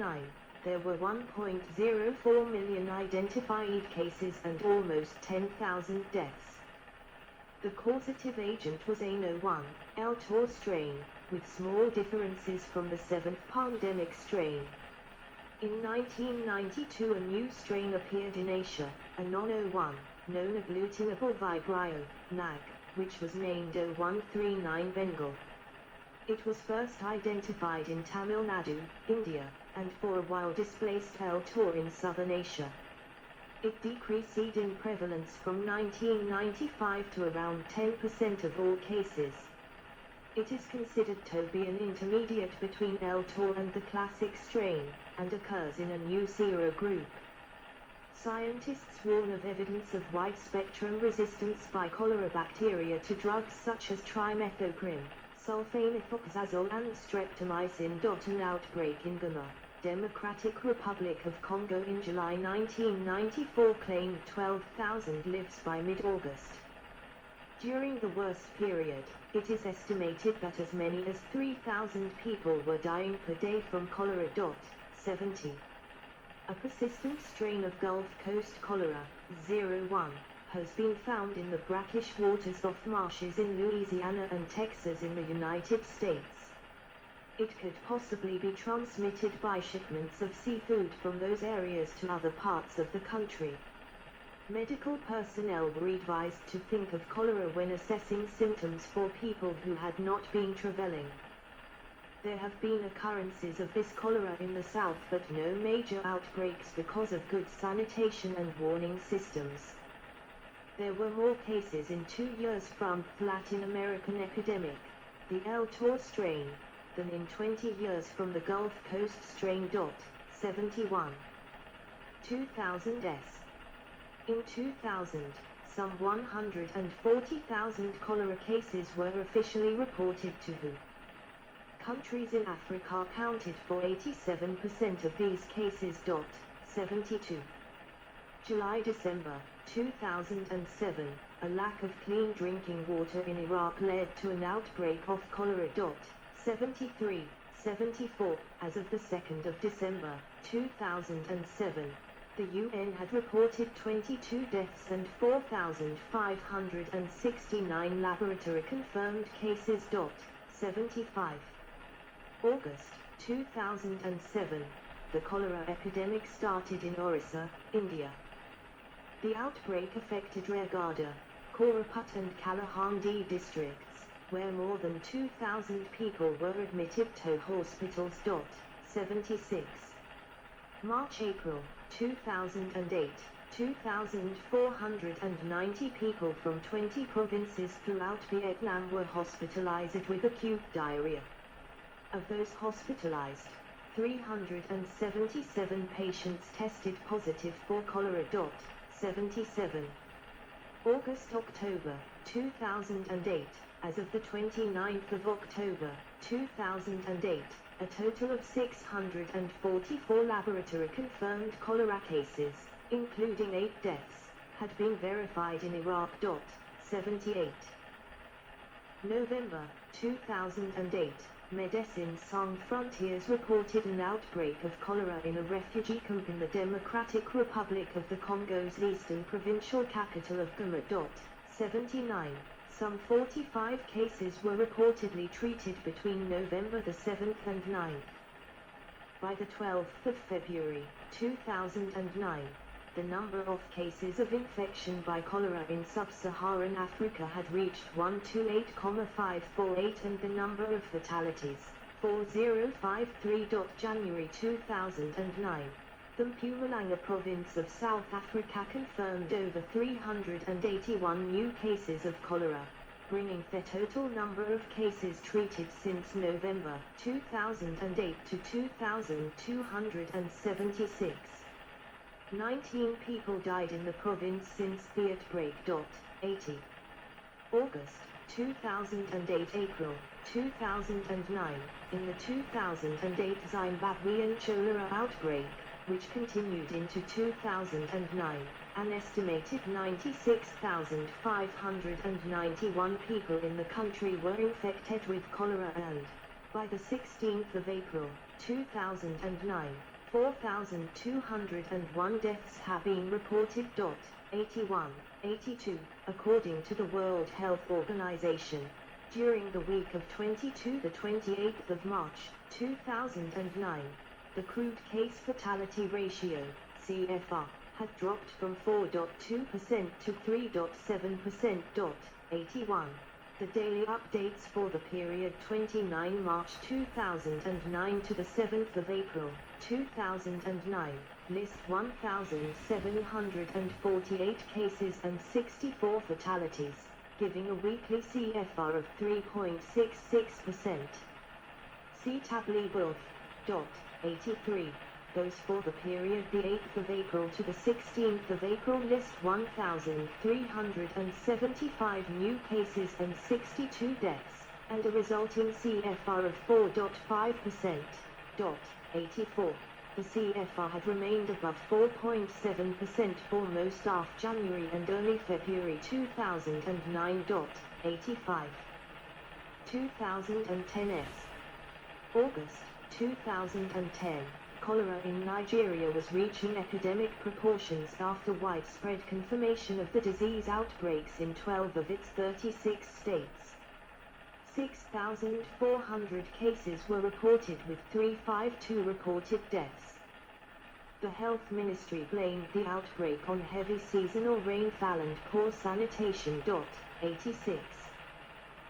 2009, there were 1.04 million identified cases and almost 10,000 deaths. The causative agent was ANO1, L-Tor strain, with small differences from the 7th pandemic strain. In 1992 a new strain appeared in Asia, a non-O1, known agglutinable vibrio, NAG, which was named 0139 Bengal. It was first identified in Tamil Nadu, India, and for a while displaced L-Tor in southern Asia. It decreased in prevalence from 1995 to around 10% of all cases. It is considered to be an intermediate between L-Tor and the classic strain, and occurs in a new serogroup. Scientists warn of evidence of wide-spectrum resistance by cholera bacteria to drugs such as trimethoprim, sulfamethoxazole and streptomycin. An outbreak in Goma, Democratic Republic of Congo in July 1994 claimed 12,000 lives by mid-August. During the worst period, it is estimated that as many as 3,000 people were dying per day from cholera. 70. A persistent strain of Gulf Coast cholera, 01, has been found in the brackish waters of marshes in Louisiana and Texas in the United States. It could possibly be transmitted by shipments of seafood from those areas to other parts of the country. Medical personnel were advised to think of cholera when assessing symptoms for people who had not been traveling. There have been occurrences of this cholera in the south but no major outbreaks because of good sanitation and warning systems. There were more cases in 2 years from the Latin American epidemic, the L-Tor strain, than in 20 years from the Gulf Coast strain. 71. 2,000 deaths. In 2000, some 140,000 cholera cases were officially reported to WHO. Countries in Africa accounted for 87% of these cases. 72. July-December 2007, a lack of clean drinking water in Iraq led to an outbreak of cholera. 73, 74, as of the 2nd of December 2007, the UN had reported 22 deaths and 4,569 laboratory-confirmed cases. 75. August 2007, the cholera epidemic started in Orissa, India. The outbreak affected Rayagada, Koraput and Kalahandi districts, where more than 2,000 people were admitted to hospitals. 76. March-April 2008, 2,490 people from 20 provinces throughout Vietnam were hospitalized with acute diarrhea. Of those hospitalized, 377 patients tested positive for cholera. 77. August-October 2008, as of the 29th of October 2008, a total of 644 laboratory-confirmed cholera cases, including 8 deaths, had been verified in Iraq. 78. November 2008, Médecins Sans Frontières reported an outbreak of cholera in a refugee camp in the Democratic Republic of the Congo's eastern provincial capital of Goma. 79. Some 45 cases were reportedly treated between November the 7th and 9th. By the 12th of February 2009, the number of cases of infection by cholera in sub-Saharan Africa had reached 128,548 and the number of fatalities, 4053. January 2009, the Mpumalanga province of South Africa confirmed over 381 new cases of cholera, bringing the total number of cases treated since November 2008 to 2,276. 19 people died in the province since the outbreak. 80. August 2008 April 2009, in the 2008 Zimbabwean cholera outbreak, which continued into 2009, an estimated 96,591 people in the country were infected with cholera and, by the 16th of April 2009, 4,201 deaths have been reported. 81, 82, according to the World Health Organization. During the week of 22 to 28th of March, 2009, the crude case fatality ratio, CFR, had dropped from 4.2% to 3.7%. 81. The daily updates for the period 29 March 2009 to the 7th of April 2009 list 1,748 cases and 64 fatalities, giving a weekly CFR of 3.66%. See tableau. 83. Those for the period the 8th of April to the 16th of April list 1,375 new cases and 62 deaths, and a resulting CFR of 4.5%. 84. The CFR had remained above 4.7% for most of January and early February 2009. 85. 2010s. August 2010. Cholera in Nigeria was reaching epidemic proportions after widespread confirmation of the disease outbreaks in 12 of its 36 states. 6,400 cases were reported with 352 reported deaths. The Health Ministry blamed the outbreak on heavy seasonal rainfall and poor sanitation. 86.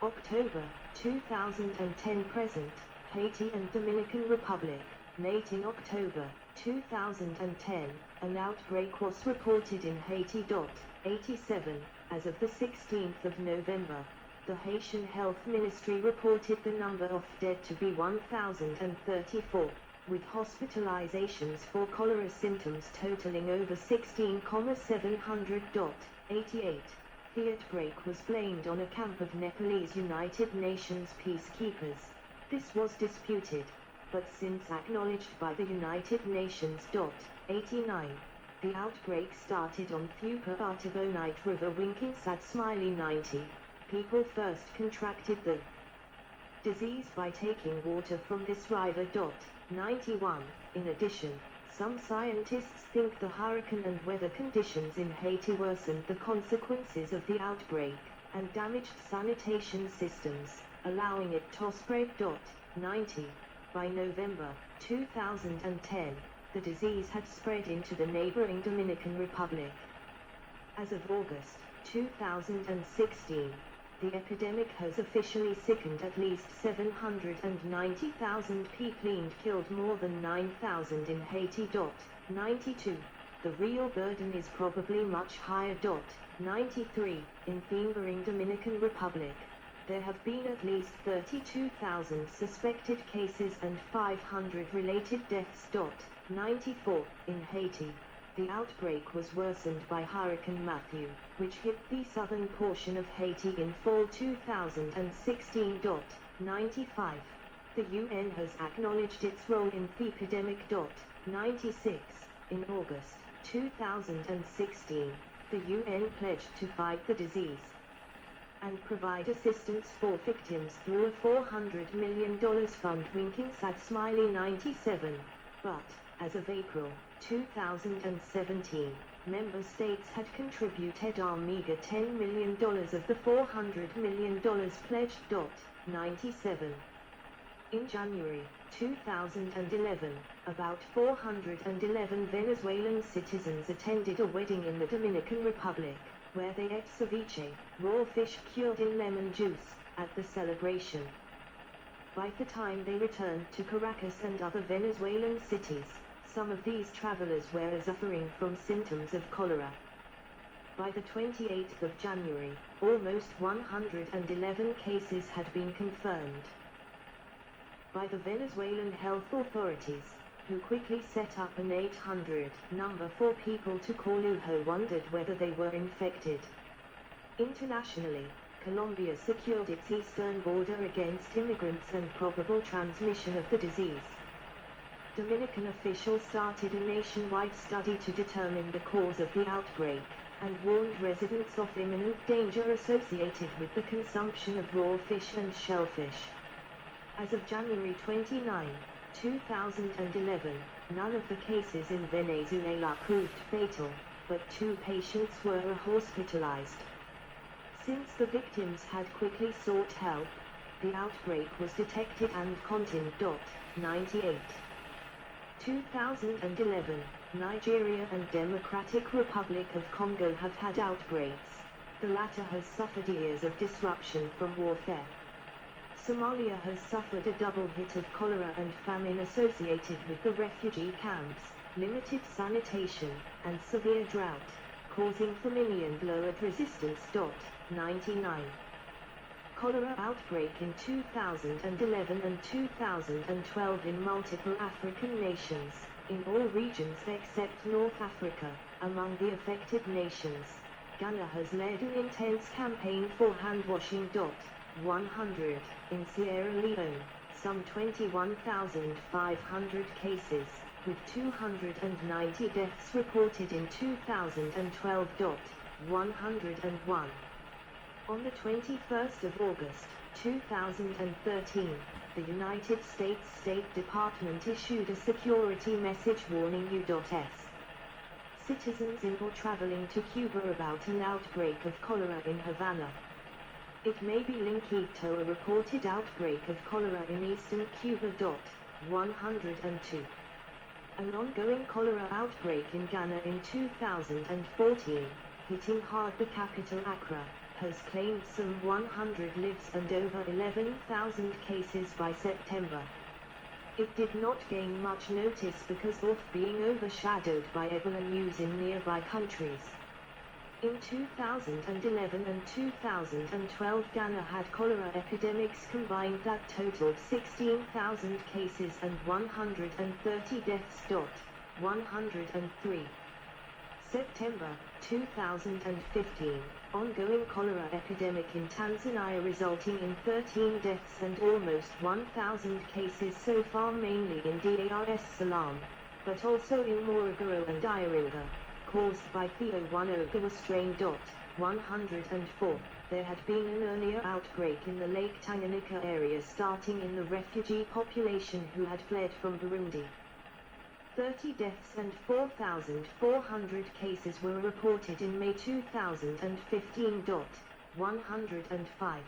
October 2010 present, Haiti and Dominican Republic. Late in October 2010, an outbreak was reported in Haiti. 87. As of the 16th of November, the Haitian Health Ministry reported the number of dead to be 1,034, with hospitalizations for cholera symptoms totaling over 16,700. 88. The outbreak was blamed on a camp of Nepalese United Nations peacekeepers. This was disputed, but since acknowledged by the United Nations. 89. The outbreak started on Thupa Artivonite River winking sad smiley 90. People first contracted the disease by taking water from this river. 91. In addition, some scientists think the hurricane and weather conditions in Haiti worsened the consequences of the outbreak, and damaged sanitation systems, allowing it to spread. 90. By November 2010, the disease had spread into the neighboring Dominican Republic. As of August 2016, the epidemic has officially sickened at least 790,000 people and killed more than 9,000 in Haiti. 92. The real burden is probably much higher. 93. In the neighboring Dominican Republic, there have been at least 32,000 suspected cases and 500 related deaths. 94. In Haiti, the outbreak was worsened by Hurricane Matthew, which hit the southern portion of Haiti in fall 2016. 95. The UN has acknowledged its role in the epidemic. 96. In August 2016, the UN pledged to fight the disease and provide assistance for victims through a $400 million fund. Winking sad smiley 97. But, as of April 2017, member states had contributed a meager $10 million of the $400 million pledged. 97. In January 2011, about 411 Venezuelan citizens attended a wedding in the Dominican Republic, where they ate ceviche, raw fish cured in lemon juice, at the celebration. By the time they returned to Caracas and other Venezuelan cities, some of these travelers were suffering from symptoms of cholera. By the 28th of January, almost 111 cases had been confirmed by the Venezuelan health authorities, who quickly set up an 800 number for people to call who wondered whether they were infected. Internationally, Colombia secured its eastern border against immigrants and probable transmission of the disease. Dominican officials started a nationwide study to determine the cause of the outbreak, and warned residents of imminent danger associated with the consumption of raw fish and shellfish. As of January 29, 2011, None of the cases in Venezuela proved fatal, but 2 patients were hospitalized. Since the victims had quickly sought help, the outbreak was detected and contained. 98. 2011, Nigeria and Democratic Republic of Congo have had outbreaks. The latter has suffered years of disruption from warfare. Somalia has suffered a double hit of cholera and famine associated with the refugee camps, limited sanitation, and severe drought, causing famine and lowered resistance. 99. Cholera outbreak in 2011 and 2012 in multiple African nations, in all regions except North Africa. Among the affected nations, Ghana has led an intense campaign for hand-washing. 100. In Sierra Leone, some 21,500 cases, with 290 deaths reported in 2012. 101. On the 21st of August, 2013, the United States State Department issued a security message warning U.S. citizens in or traveling to Cuba about an outbreak of cholera in Havana. It may be linked to a reported outbreak of cholera in eastern Cuba. 102. An ongoing cholera outbreak in Ghana in 2014, hitting hard the capital Accra, has claimed some 100 lives and over 11,000 cases by September. It did not gain much notice because of being overshadowed by Ebola news in nearby countries. In 2011 and 2012, Ghana had cholera epidemics combined that totaled 16,000 cases and 130 deaths. 103. September 2015, ongoing cholera epidemic in Tanzania resulting in 13 deaths and almost 1,000 cases so far, mainly in Dar es Salaam, but also in Morogoro and Iringa, caused by Theo-1 strain. 104. There had been an earlier outbreak in the Lake Tanganyika area starting in the refugee population who had fled from Burundi. 30 deaths and 4,400 cases were reported in May 2015. 105.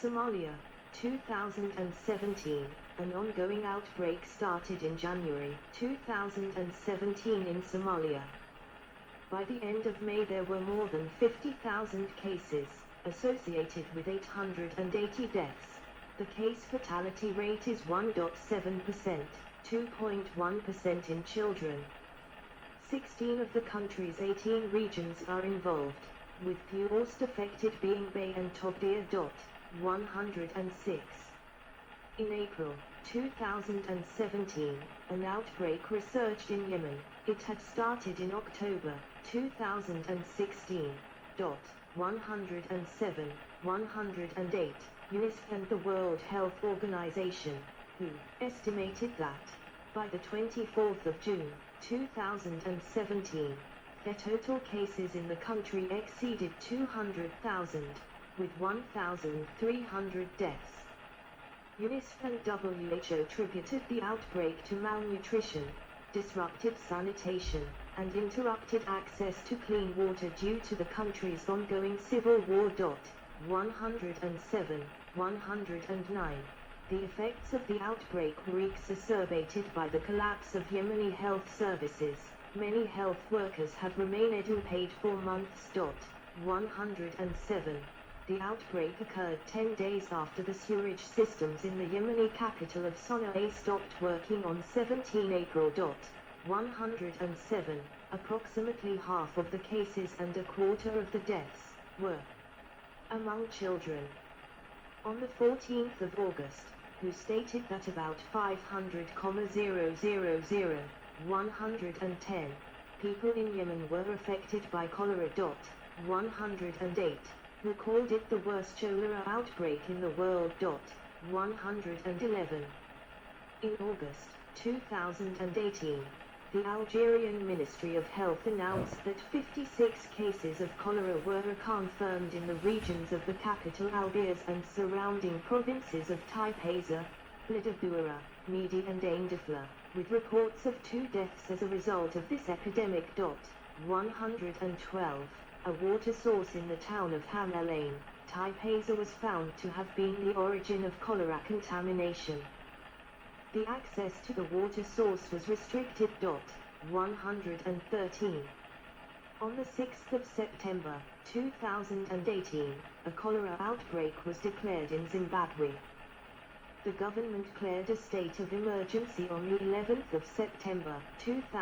Somalia, 2017. An ongoing outbreak started in January 2017 in Somalia. By the end of May there were more than 50,000 cases, associated with 880 deaths. The case fatality rate is 1.7%. 2.1% in children. 16 of the country's 18 regions are involved, with fewest affected being Bay and Togdea. 106. In April 2017, an outbreak resurged in Yemen. It had started in October 2016. 107, 108. UNICEF and the World Health Organization, who estimated that, by the 24th of June, 2017, their total cases in the country exceeded 200,000, with 1,300 deaths. UNICEF and WHO attributed the outbreak to malnutrition, disrupted sanitation, and interrupted access to clean water due to the country's ongoing civil war. 107, 109. The effects of the outbreak were exacerbated by the collapse of Yemeni health services. Many health workers have remained unpaid for months. 107. The outbreak occurred 10 days after the sewerage systems in the Yemeni capital of Sana'a stopped working on 17 April. 107. Approximately half of the cases and a quarter of the deaths were among children. On the 14th of August, who stated that about 110 people in Yemen were affected by cholera. 108, who called it the worst cholera outbreak in the world. 111. In August 2018, the Algerian Ministry of Health announced that 56 cases of cholera were confirmed in the regions of the capital Algiers and surrounding provinces of Taipei, Buera, Meedi and Eindhoven, with reports of 2 deaths as a result of this epidemic. 112. A water source in the town of Hamelane, Taipei was found to have been the origin of cholera contamination. The access to the water source was restricted. 113. On the 6th of September, 2018, a cholera outbreak was declared in Zimbabwe. The government declared a state of emergency on the 11th of September, 2000.